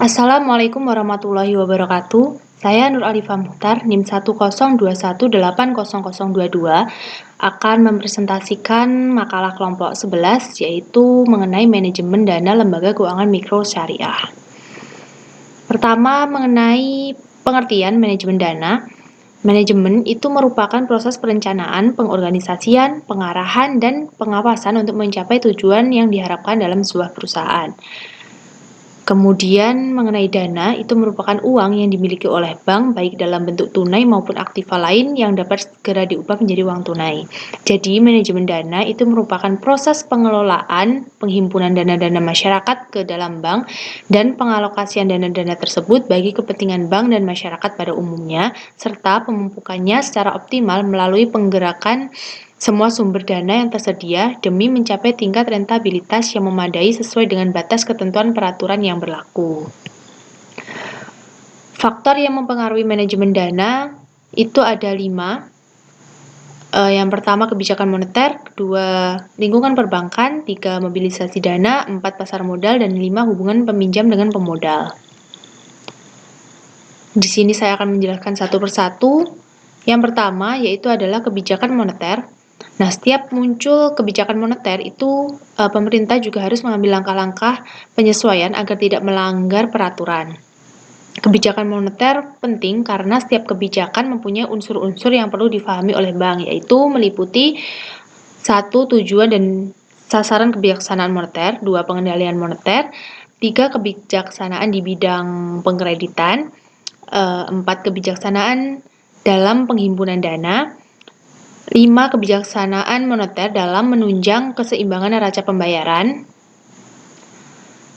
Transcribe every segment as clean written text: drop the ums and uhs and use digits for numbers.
Assalamualaikum warahmatullahi wabarakatuh. Saya Nur Alifah Muhtar, NIM 10218002022 akan mempresentasikan makalah kelompok 11 yaitu mengenai manajemen dana lembaga keuangan mikro syariah. Pertama, mengenai pengertian manajemen dana. Manajemen itu merupakan proses perencanaan, pengorganisasian, pengarahan, dan pengawasan untuk mencapai tujuan yang diharapkan dalam sebuah perusahaan. Kemudian mengenai dana, itu merupakan uang yang dimiliki oleh bank baik dalam bentuk tunai maupun aktiva lain yang dapat segera diubah menjadi uang tunai. Jadi manajemen dana itu merupakan proses pengelolaan, penghimpunan dana-dana masyarakat ke dalam bank dan pengalokasian dana-dana tersebut bagi kepentingan bank dan masyarakat pada umumnya, serta pemumpukannya secara optimal melalui penggerakan semua sumber dana yang tersedia demi mencapai tingkat rentabilitas yang memadai sesuai dengan batas ketentuan peraturan yang berlaku. Faktor yang mempengaruhi manajemen dana itu ada 5. Yang pertama kebijakan moneter, 2 lingkungan perbankan, 3 mobilisasi dana, 4 pasar modal, dan 5 hubungan peminjam dengan pemodal. Di sini saya akan menjelaskan satu persatu. Yang pertama yaitu adalah kebijakan moneter. Nah, setiap muncul kebijakan moneter itu pemerintah juga harus mengambil langkah-langkah penyesuaian agar tidak melanggar peraturan. Kebijakan moneter penting karena setiap kebijakan mempunyai unsur-unsur yang perlu difahami oleh bank, yaitu meliputi 1. Tujuan dan sasaran kebijaksanaan moneter, 2. Pengendalian moneter, 3. Kebijaksanaan di bidang pengkreditan, 4. Kebijaksanaan dalam penghimpunan dana, 5. Kebijaksanaan moneter dalam menunjang keseimbangan neraca pembayaran,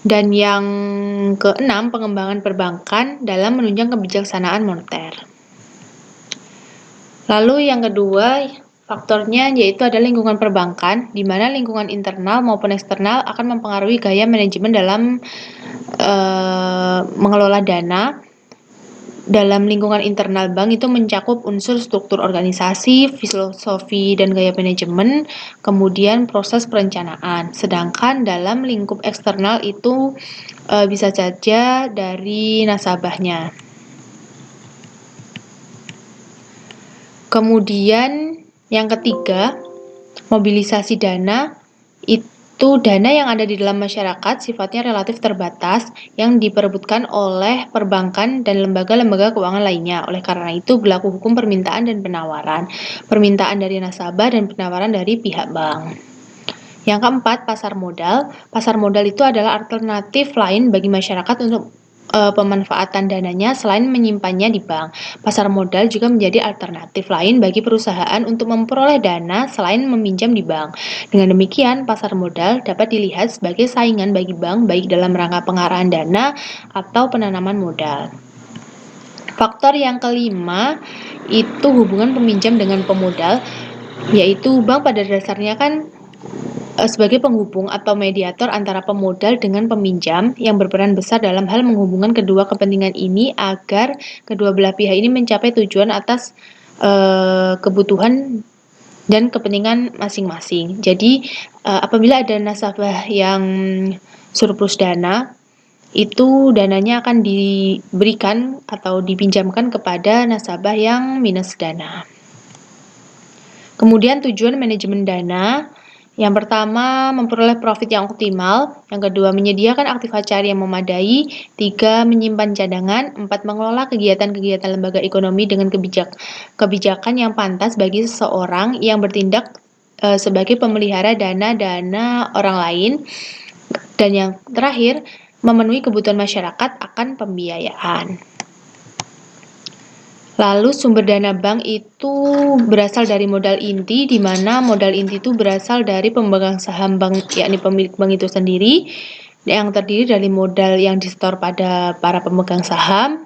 dan yang ke-6 pengembangan perbankan dalam menunjang kebijaksanaan moneter. Lalu yang kedua faktornya yaitu adalah lingkungan perbankan, di mana lingkungan internal maupun eksternal akan mempengaruhi gaya manajemen dalam mengelola dana. Dalam lingkungan internal bank itu mencakup unsur struktur organisasi, filosofi dan gaya manajemen, kemudian proses perencanaan. Sedangkan dalam lingkup eksternal itu bisa saja dari nasabahnya. Kemudian yang ketiga, mobilisasi dana itu dana yang ada di dalam masyarakat sifatnya relatif terbatas yang diperebutkan oleh perbankan dan lembaga-lembaga keuangan lainnya. Oleh karena itu berlaku hukum permintaan dan penawaran. Permintaan dari nasabah dan penawaran dari pihak bank. Yang keempat, pasar modal. Pasar modal itu adalah alternatif lain bagi masyarakat untuk pemanfaatan dananya selain menyimpannya di bank. Pasar modal juga menjadi alternatif lain bagi perusahaan untuk memperoleh dana selain meminjam di bank. Dengan demikian, pasar modal dapat dilihat sebagai saingan bagi bank baik dalam rangka pengarahan dana atau penanaman modal. Faktor yang kelima itu hubungan peminjam dengan pemodal, yaitu bank pada dasarnya kan sebagai penghubung atau mediator antara pemodal dengan peminjam yang berperan besar dalam hal menghubungkan kedua kepentingan ini agar kedua belah pihak ini mencapai tujuan atas kebutuhan dan kepentingan masing-masing. Jadi apabila ada nasabah yang surplus dana, itu dananya akan diberikan atau dipinjamkan kepada nasabah yang minus dana. Kemudian tujuan manajemen dana, yang pertama, memperoleh profit yang optimal. Yang kedua, menyediakan aktiva cair yang memadai. 3. Menyimpan cadangan. 4. Mengelola kegiatan-kegiatan lembaga ekonomi dengan kebijakan yang pantas bagi seseorang yang bertindak sebagai pemelihara dana-dana orang lain. Dan yang terakhir, memenuhi kebutuhan masyarakat akan pembiayaan. Lalu sumber dana bank itu berasal dari modal inti, di mana modal inti itu berasal dari pemegang saham bank, yakni pemilik bank itu sendiri, yang terdiri dari modal yang disetor pada para pemegang saham,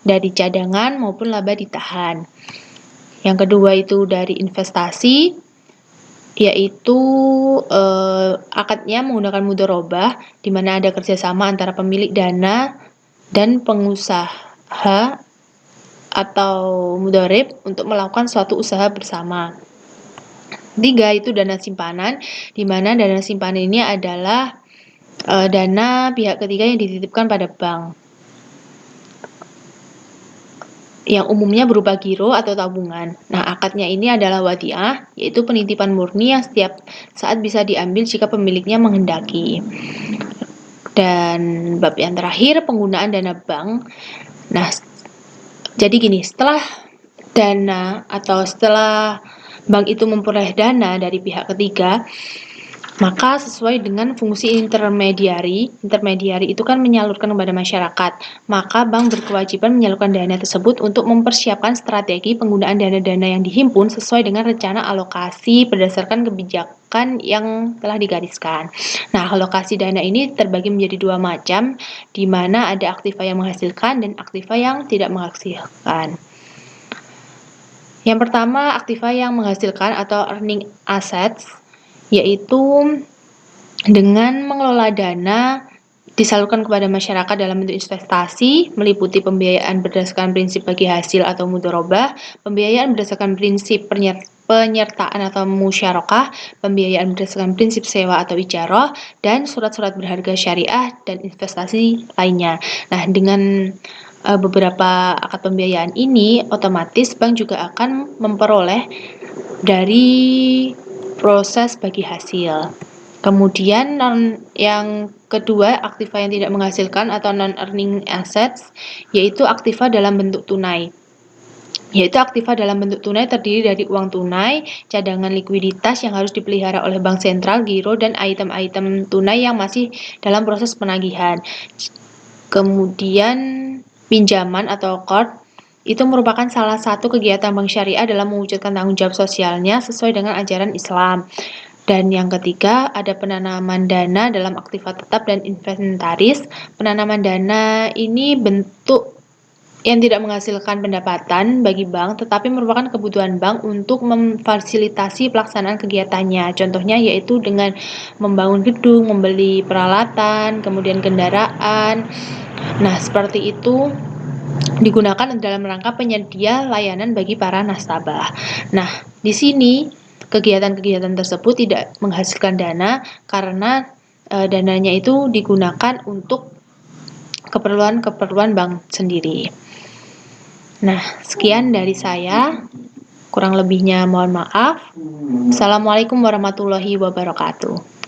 dari cadangan maupun laba ditahan. Yang kedua itu dari investasi, yaitu akadnya menggunakan mudharabah, di mana ada kerjasama antara pemilik dana dan pengusaha atau mudharib untuk melakukan suatu usaha bersama. 3. Itu dana simpanan, di mana dana simpanan ini adalah dana pihak ketiga yang dititipkan pada bank. yang umumnya berupa giro atau tabungan. Nah, akadnya ini adalah wadiah, yaitu penitipan murni yang setiap saat bisa diambil jika pemiliknya menghendaki. Dan bab yang terakhir, penggunaan dana bank. Nah, jadi gini, setelah bank itu memperoleh dana dari pihak ketiga, maka sesuai dengan fungsi intermediari itu kan menyalurkan kepada masyarakat. Maka bank berkewajiban menyalurkan dana tersebut untuk mempersiapkan strategi penggunaan dana-dana yang dihimpun sesuai dengan rencana alokasi berdasarkan kebijakan yang telah digariskan. Nah, alokasi dana ini terbagi menjadi dua macam, di mana ada aktiva yang menghasilkan dan aktiva yang tidak menghasilkan. Yang pertama, aktiva yang menghasilkan atau earning assets, yaitu dengan mengelola dana disalurkan kepada masyarakat dalam bentuk investasi, meliputi pembiayaan berdasarkan prinsip bagi hasil atau mudharabah, pembiayaan berdasarkan prinsip penyertaan atau musyarakah, pembiayaan berdasarkan prinsip sewa atau ijarah, dan surat-surat berharga syariah dan investasi lainnya. Nah, dengan beberapa akad pembiayaan ini, otomatis bank juga akan memperoleh dari proses bagi hasil. Kemudian yang kedua, aktiva yang tidak menghasilkan atau non-earning assets, yaitu aktiva dalam bentuk tunai. Yaitu aktiva dalam bentuk tunai terdiri dari uang tunai, cadangan likuiditas yang harus dipelihara oleh bank sentral, giro, dan item-item tunai yang masih dalam proses penagihan. Kemudian pinjaman atau qard itu merupakan salah satu kegiatan bank syariah dalam mewujudkan tanggung jawab sosialnya sesuai dengan ajaran Islam. Dan yang ketiga, ada penanaman dana dalam aktiva tetap dan inventaris. Penanaman dana ini bentuk yang tidak menghasilkan pendapatan bagi bank, tetapi merupakan kebutuhan bank untuk memfasilitasi pelaksanaan kegiatannya. Contohnya yaitu dengan membangun gedung, membeli peralatan, kemudian kendaraan. Nah, seperti itu digunakan dalam rangka penyedia layanan bagi para nasabah. Nah, di sini kegiatan-kegiatan tersebut tidak menghasilkan dana karena dananya itu digunakan untuk keperluan-keperluan bank sendiri. Nah, sekian dari saya. Kurang lebihnya mohon maaf. Assalamualaikum warahmatullahi wabarakatuh.